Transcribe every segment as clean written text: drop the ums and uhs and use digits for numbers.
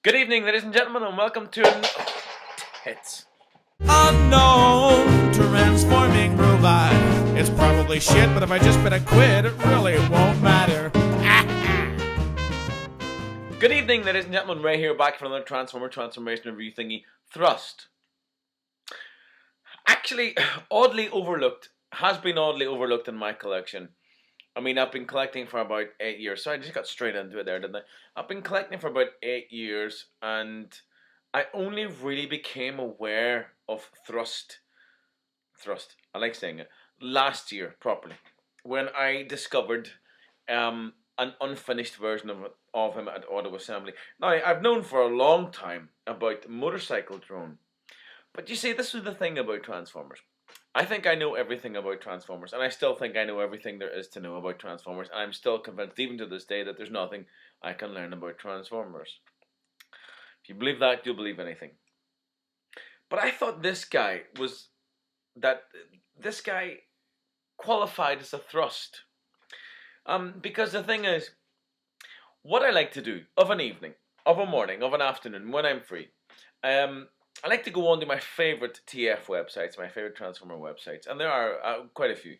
Good evening, ladies and gentlemen, and welcome to Hits. Unknown transforming robot. It's probably shit, but if I just been a quid, it really won't matter. Good evening, ladies and gentlemen. Ray here, back for another transformation review thingy. Thrust. Actually, has been oddly overlooked in my collection. I mean, I've been collecting for about 8 years, so I just got straight into it there, didn't I? I've been collecting for about 8 years, and I only really became aware of Thrust, I like saying it, last year properly, when I discovered an unfinished version of him at Auto Assembly. Now, I've known for a long time about Motorcycle Drone, but you see, this was the thing about Transformers. I think I know everything about Transformers, and I still think I know everything there is to know about Transformers, and I'm still convinced, even to this day, that there's nothing I can learn about Transformers. If you believe that, you'll believe anything. But I thought this guy qualified as a thrust. Because the thing is, what I like to do of an evening, of a morning, of an afternoon, when I'm free, I like to go on to my favourite TF websites, my favourite Transformer websites, and there are quite a few,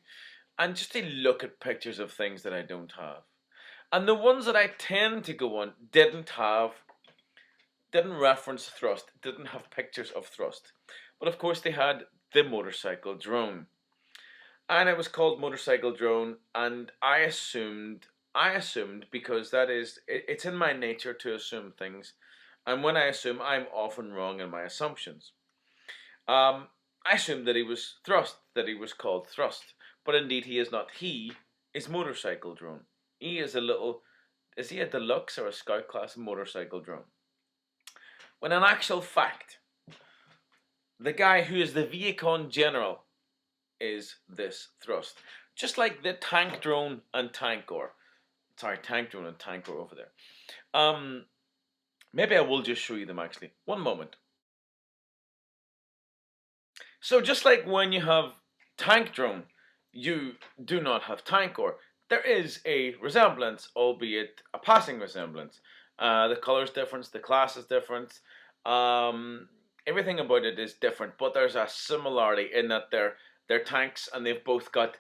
and just to look at pictures of things that I don't have. And the ones that I tend to go on didn't reference Thrust, didn't have pictures of Thrust. But of course they had the Motorcycle Drone. And it was called Motorcycle Drone, and I assumed because it's in my nature to assume things, and when I assume, I'm often wrong in my assumptions. I assumed that he was Thrust, that he was called Thrust, but indeed he is not. He is Motorcycle Drone. He is is he a deluxe or a scout class Motorcycle Drone? When in actual fact, the guy who is the Viacon General is this Thrust. Just like the Tank Drone and Tankor. Sorry, Tank Drone and Tankor over there. Maybe I will just show you them actually. One moment. So just like when you have Tank Drone, you do not have Tankor. There is a resemblance, albeit a passing resemblance. The color's different, the class is different. Everything about it is different, but there's a similarity in that they're tanks, and they've both got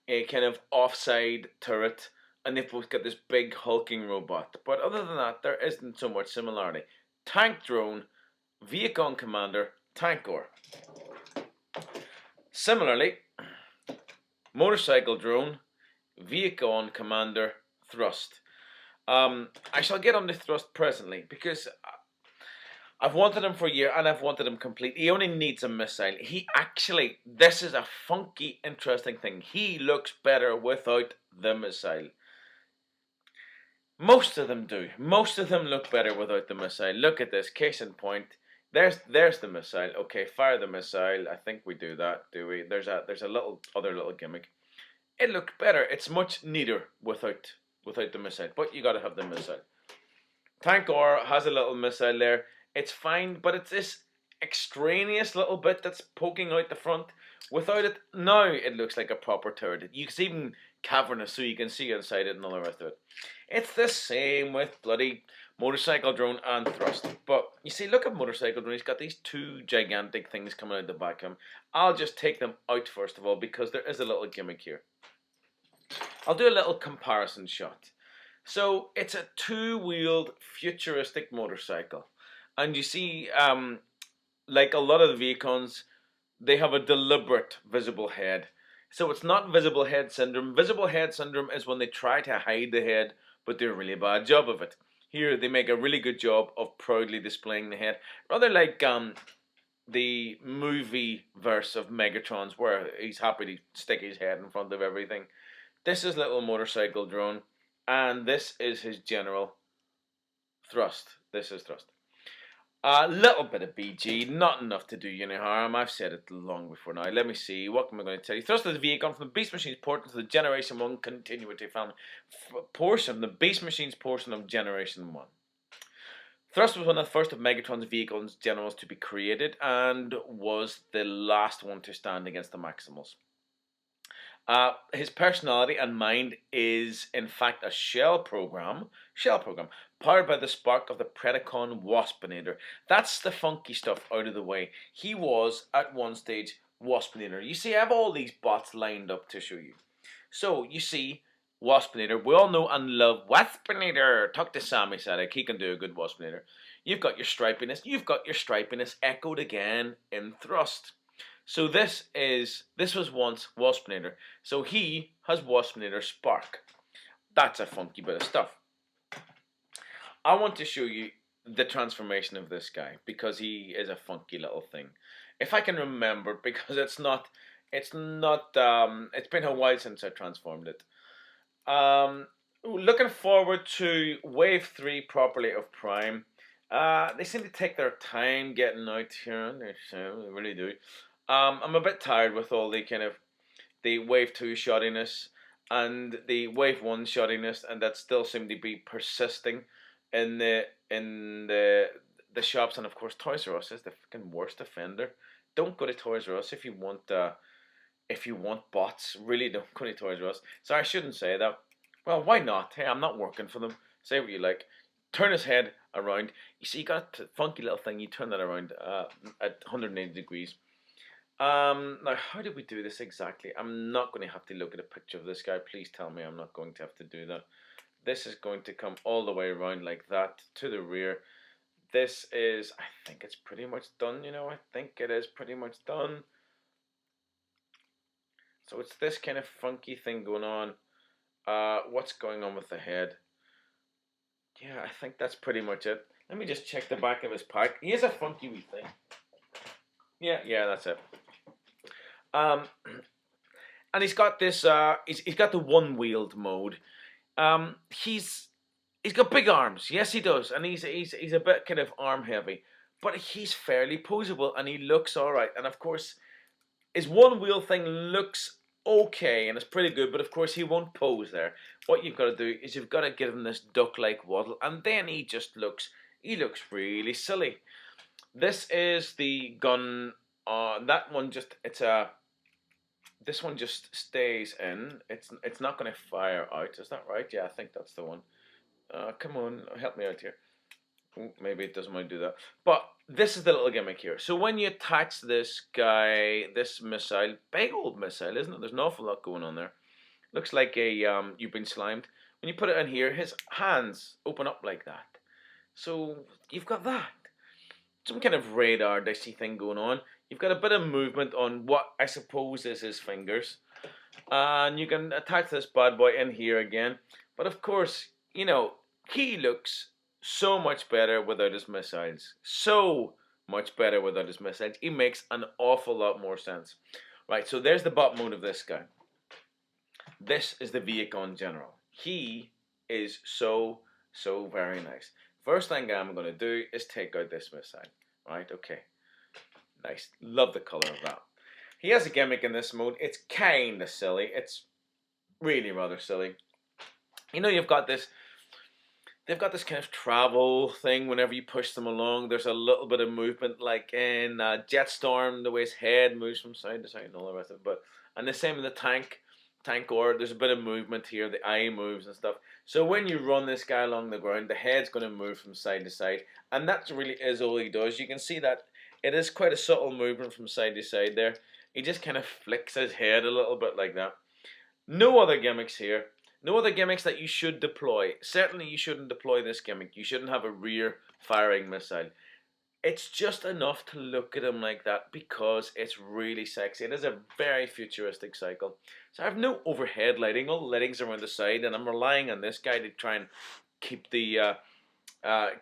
a kind of offside turret, and they've both got this big hulking robot. But other than that, there isn't so much similarity. Tank Drone, Viacon Commander, Tankor. Similarly, Motorcycle Drone, Viacon Commander, Thrust. I shall get on the Thrust presently, because I've wanted him for a year, and I've wanted him complete. He only needs a missile. This is a funky, interesting thing. He looks better without the missile. Most of them do. Most of them look better without the missile. Look at this, case in point. There's the missile. Okay, fire the missile. I think we do that, do we? There's a other little gimmick. It looked better. It's much neater without the missile, but you gotta have the missile. Tankor has a little missile there. It's fine, but it's this extraneous little bit that's poking out the front. Without it, now it looks like a proper turret. It's even cavernous, so you can see inside it and all the rest of it. It's the same with bloody Motorcycle Drone and Thrust. But you see, look at Motorcycle Drone. He's got these two gigantic things coming out the back of him. I'll just take them out first of all, because there is a little gimmick here. I'll do a little comparison shot. So it's a two-wheeled futuristic motorcycle. And you see, like a lot of the Viacons, they have a deliberate visible head. So it's not visible head syndrome. Visible head syndrome is when they try to hide the head, but do a really bad job of it. Here, they make a really good job of proudly displaying the head. Rather like the movie verse of Megatron's, where he's happy to stick his head in front of everything. This is little Motorcycle Drone, and this is his general Thrust. This is Thrust. A little bit of BG, not enough to do you any harm. I've said it long before now. Let me see, what am I going to tell you? Thrust is the Viacon from the Beast Machines port into the Generation 1 continuity family. The Beast Machines portion of Generation 1. Thrust was one of the first of Megatron's Viacon's generals to be created, and was the last one to stand against the Maximals. His personality and mind is, in fact, a shell program, powered by the spark of the Predacon Waspinator. That's the funky stuff out of the way. He was, at one stage, Waspinator. You see, I have all these bots lined up to show you. So, you see, Waspinator. We all know and love Waspinator. Talk to Sammy Sadek. He can do a good Waspinator. You've got your stripiness. You've got your stripiness echoed again in Thrust. So this was once Waspinator. So he has Waspinator Spark. That's a funky bit of stuff. I want to show you the transformation of this guy because he is a funky little thing. If I can remember, because it's been a while since I transformed it. Looking forward to Wave 3 properly of Prime. They seem to take their time getting out here. They really do. I'm a bit tired with all the Wave 2 shoddiness and the Wave 1 shoddiness, and that still seem to be persisting in the shops. And of course, Toys R Us is the fucking worst offender. Don't go to Toys R Us if you want bots. Really, don't go to Toys R Us. So I shouldn't say that. Well, why not? Hey, I'm not working for them. Say what you like. Turn his head around. You see, you got a funky little thing. You turn that around at 180 degrees. Now, how did we do this exactly? I'm not going to have to look at a picture of this guy. Please tell me I'm not going to have to do that. This is going to come all the way around like that to the rear. This is, I think it's pretty much done, I think it is pretty much done. So it's this kind of funky thing going on. What's going on with the head? Yeah, I think that's pretty much it. Let me just check the back of his pack. He is a funky wee thing. Yeah, that's it. And he's got this. He's got the one-wheeled mode. He's got big arms. Yes, he does, and he's a bit kind of arm heavy, but he's fairly posable, and he looks all right. And of course, his one-wheel thing looks okay, and it's pretty good. But of course, he won't pose there. What you've got to do is you've got to give him this duck-like waddle, and then he looks really silly. This is the gun. That one this one just stays in. It's not going to fire out. Is that right? Yeah, I think that's the one. Come on, help me out here. Ooh, maybe it doesn't want to do that. But this is the little gimmick here. So when you attach this guy, this missile, big old missile, isn't it? There's an awful lot going on there. Looks like you've been slimed. When you put it in here, his hands open up like that. So you've got that. Some kind of radar dicey thing going on. You've got a bit of movement on what I suppose is his fingers. And you can attach this bad boy in here again. But of course, he looks so much better without his missiles. So much better without his missiles. He makes an awful lot more sense. Right, so there's the bot mode of this guy. This is the Viacon General. He is so very nice. First thing I'm going to do is take out this missile. Right, okay. Nice. Love the color of that. He has a gimmick in this mode. It's kind of silly. It's really rather silly. You've got this... They've got this kind of travel thing whenever you push them along. There's a little bit of movement, like in Jetstorm, the way his head moves from side to side and all the rest of it. And the same in the tank or there's a bit of movement here. The eye moves and stuff. So when you run this guy along the ground, the head's going to move from side to side. And that really is all he does. You can see that it is quite a subtle movement from side to side there. He just kind of flicks his head a little bit like that. No other gimmicks here. No other gimmicks that you should deploy. Certainly you shouldn't deploy this gimmick. You shouldn't have a rear firing missile. It's just enough to look at him like that because it's really sexy. It is a very futuristic cycle. So I have no overhead lighting. All the lighting's around the side, and I'm relying on this guy to try and keep the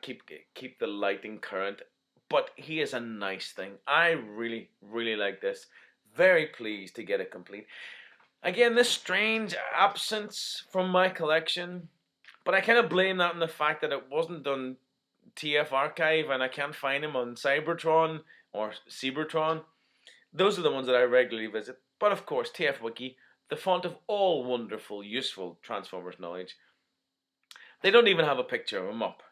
keep the lighting current. But he is a nice thing. I really like this. Very pleased to get it complete. Again, this strange absence from my collection, but I kind of blame that on the fact that it wasn't on TF Archive and I can't find him on Cybertron or Cybertron. Those are the ones that I regularly visit. But of course, TF Wiki, the font of all wonderful, useful Transformers knowledge, they don't even have a picture of him up.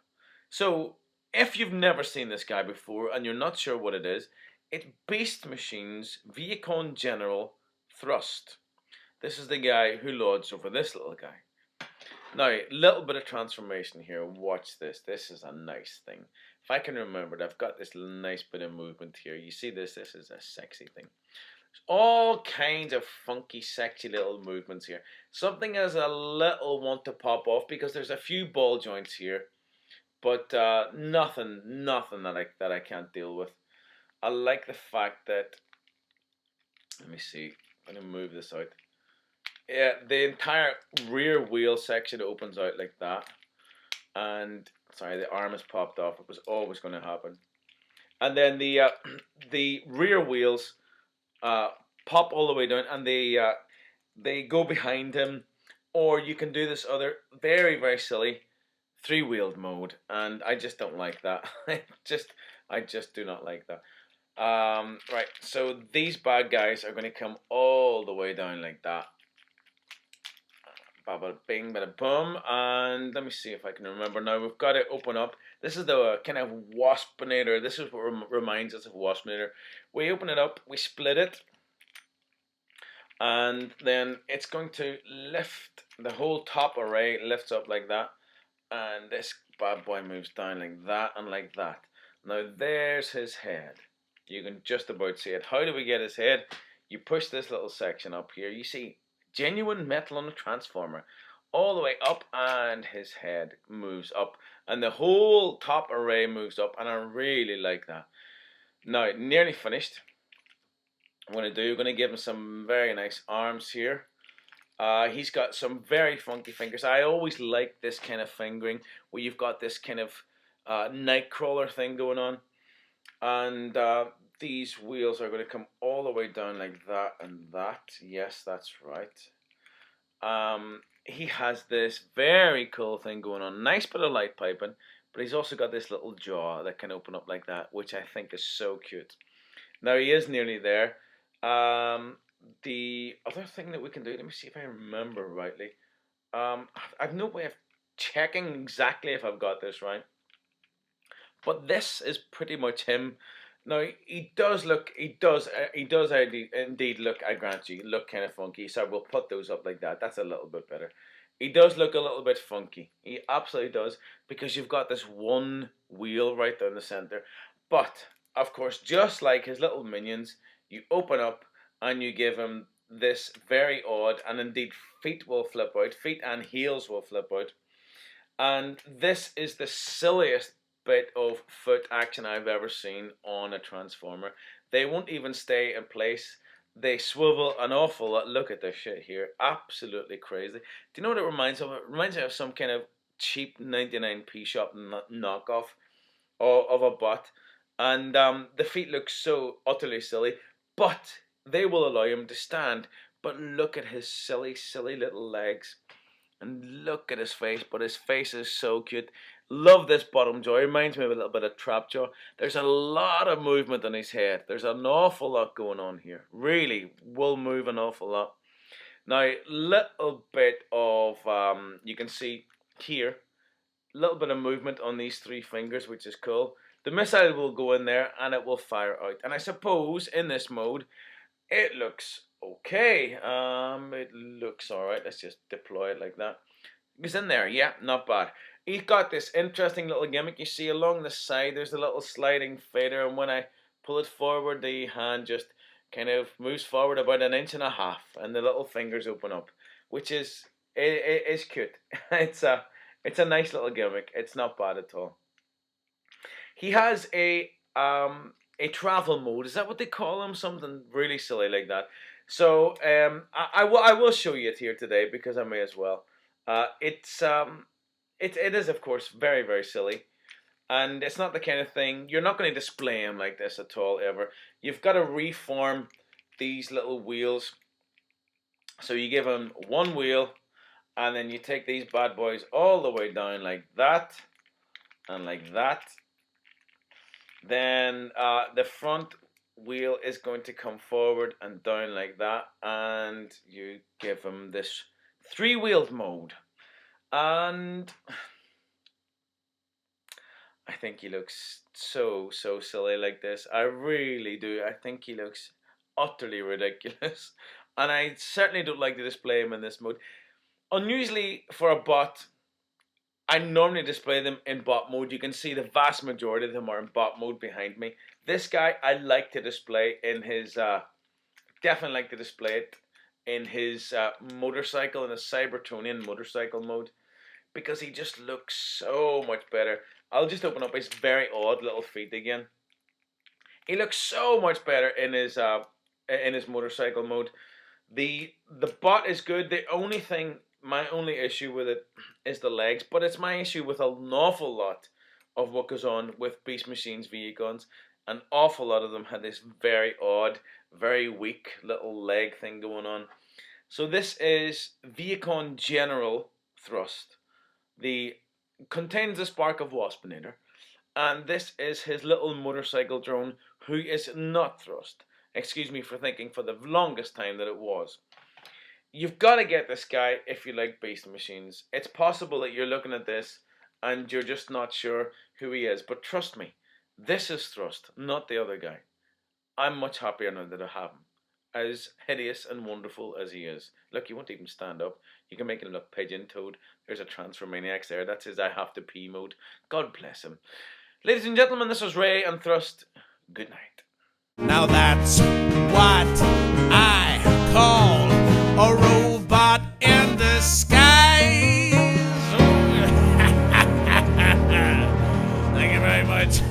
So, if you've never seen this guy before and you're not sure what it is, it's Beast Machines Viacon General Thrust. This is the guy who lords over this little guy. Now, little bit of transformation here. Watch this. This is a nice thing. If I can remember it, I've got this nice bit of movement here. You see this? This is a sexy thing. There's all kinds of funky, sexy little movements here. Something has a little want to pop off because there's a few ball joints here, but nothing that I can't deal with. I like the fact that, let me see, I'm going to move this out. Yeah, the entire rear wheel section opens out like that. And, sorry, the arm has popped off. It was always going to happen. And then the rear wheels pop all the way down, and they go behind him. Or you can do this other very, very silly three-wheeled mode, and I just don't like that. I just do not like that. Right, so these bad guys are going to come all the way down like that. Bada bing, bada boom, and let me see if I can remember now. We've got it open up. This is the kind of Waspinator. This is what reminds us of Waspinator. We open it up, we split it, and then it's going to lift. The whole top array lifts up like that, and this bad boy moves down like that and like that. Now there's his head. You can just about see it. How do we get his head? You push this little section up here. You see genuine metal on a transformer all the way up, and his head moves up, and the whole top array moves up, and I really like that. Now, nearly finished. I'm going to give him some very nice arms here. He's got some very funky fingers. I always like this kind of fingering where you've got this kind of Nightcrawler thing going on, and these wheels are going to come all the way down like that and that. Yes, that's right. He has this very cool thing going on. Nice bit of light piping, but he's also got this little jaw that can open up like that, which I think is so cute. Now he is nearly there. The other thing that we can do, let me see if I remember rightly. I've no way of checking exactly if I've got this right, but this is pretty much him. Now he does indeed look, I grant you, look kind of funky. So we'll put those up like that. That's a little bit better. He does look a little bit funky. He absolutely does, because you've got this one wheel right down the center. But of course, just like his little minions, you open up and you give him this very odd, and indeed feet will flip out, feet and heels will flip out. And this is the silliest bit of foot action I've ever seen on a transformer. They won't even stay in place. They swivel an awful lot. Look at this shit here. Absolutely crazy. Do you know what it reminds of? It reminds me of some kind of cheap 99p shop knockoff of a bot. And the feet look so utterly silly, but they will allow him to stand. But look at his silly, silly little legs. And look at his face, but his face is so cute. Love this bottom jaw. It reminds me of a little bit of trap jaw. There's a lot of movement on his head. There's an awful lot going on here. Really will move an awful lot. Now, little bit of, you can see here, little bit of movement on these three fingers, which is cool. The missile will go in there and it will fire out. And I suppose in this mode, it looks okay. It looks alright. Let's just deploy it like that. It's in there. Yeah, not bad. He's got this interesting little gimmick. You see along the side, there's a little sliding fader, and when I pull it forward, the hand just kind of moves forward about 1.5 inches, and the little fingers open up, which is cute. It's a nice little gimmick. It's not bad at all. He has a travel mode. Is that what they call him? Something really silly like that. So I will show you it here today, because I may as well. It is, of course, very, very silly, and it's not the kind of thing, you're not going to display him like this at all, ever. You've got to reform these little wheels. So you give him one wheel, and then you take these bad boys all the way down like that, and like that. Then the front wheel is going to come forward and down like that, and you give him this three-wheeled mode. And I think he looks so silly like this. I really do. I think he looks utterly ridiculous. and I certainly don't like to display him in this mode. Unusually for a bot, I normally display them in bot mode. You can see the vast majority of them are in bot mode behind me. This guy I like to display in his, definitely like to display it in his motorcycle, in his Cybertronian motorcycle mode, because he just looks so much better. I'll just open up his very odd little feet again. He looks so much better in his motorcycle mode. The bot is good. The only thing, my only issue with it is the legs, but it's my issue with an awful lot of what goes on with Beast Machine's Vehicons. An awful lot of them had this very odd, very weak little leg thing going on. So this is Vehicon General Thrust. The contains the spark of Waspinator, and this is his little motorcycle drone who is not thrust. Excuse me for thinking for the longest time that it was. You've got to get this guy if you like Beast Machines. It's possible that you're looking at this and you're just not sure who he is, but trust me, this is Thrust, not the other guy. I'm much happier now that I have him. As hideous and wonderful as he is. Look, he won't even stand up. You can make him look pigeon-toed. There's a Transformaniacs there. That's his I have to pee mode. God bless him. Ladies and gentlemen, this is Ray and Thrust. Good night. Now that's what I call a robot in disguise. Thank you very much.